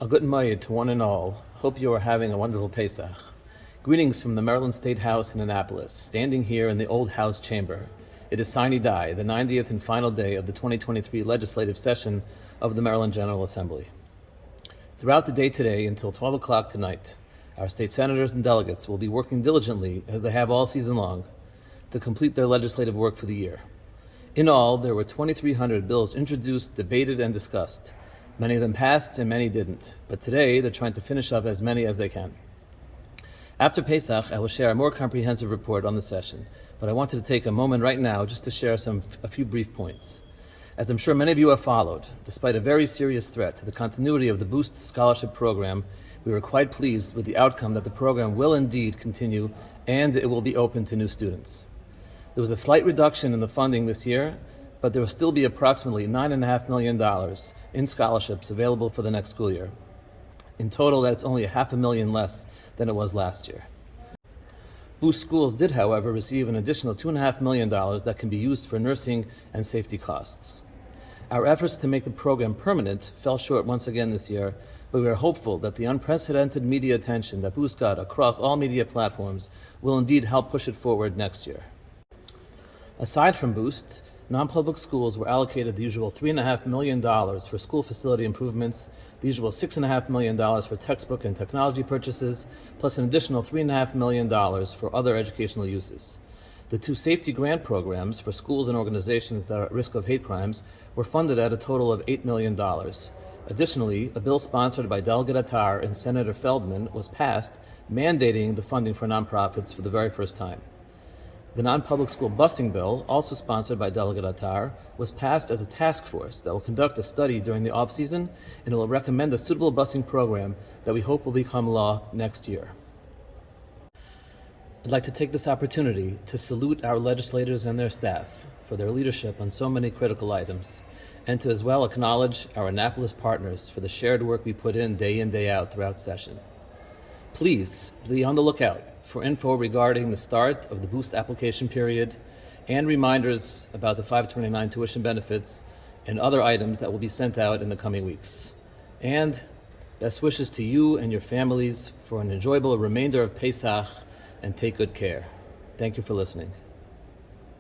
A good Mayid to one and all. Hope you are having a wonderful Pesach. Greetings from the Maryland State House in Annapolis, standing here in the Old House Chamber. It is Sine, the 90th and final day of the 2023 legislative session of the Maryland General Assembly. Throughout the day today until 12 o'clock tonight, our state senators and delegates will be working diligently, as they have all season long, to complete their legislative work for the year. In all, there were 2,300 bills introduced, debated, and discussed. Many of them passed and many didn't, but today they're trying to finish up as many as they can. After Pesach, I will share a more comprehensive report on the session, but I wanted to take a moment right now just to share a few brief points. As I'm sure many of you have followed, despite a very serious threat to the continuity of the Boost Scholarship Program, we were quite pleased with the outcome that the program will indeed continue and it will be open to new students. There was a slight reduction in the funding this year, but there will still be approximately $9.5 million in scholarships available for the next school year. In total, that's only $500,000 less than it was last year. Boost schools did, however, receive an additional $2.5 million that can be used for nursing and safety costs. Our efforts to make the program permanent fell short once again this year, but we are hopeful that the unprecedented media attention that Boost got across all media platforms will indeed help push it forward next year. Aside from Boost, non-public schools were allocated the usual $3.5 million for school facility improvements, the usual $6.5 million for textbook and technology purchases, plus an additional $3.5 million for other educational uses. The two safety grant programs for schools and organizations that are at risk of hate crimes were funded at a total of $8 million. Additionally, a bill sponsored by Delegate Attar and Senator Feldman was passed, mandating the funding for nonprofits for the very first time. The non-public school busing bill, also sponsored by Delegate Attar, was passed as a task force that will conduct a study during the off-season, and it will recommend a suitable busing program that we hope will become law next year. I'd like to take this opportunity to salute our legislators and their staff for their leadership on so many critical items, and to as well acknowledge our Annapolis partners for the shared work we put in, day out throughout session. Please be on the lookout for info regarding the start of the Boost application period and reminders about the 529 tuition benefits and other items that will be sent out in the coming weeks. And best wishes to you and your families for an enjoyable remainder of Pesach, and take good care. Thank you for listening.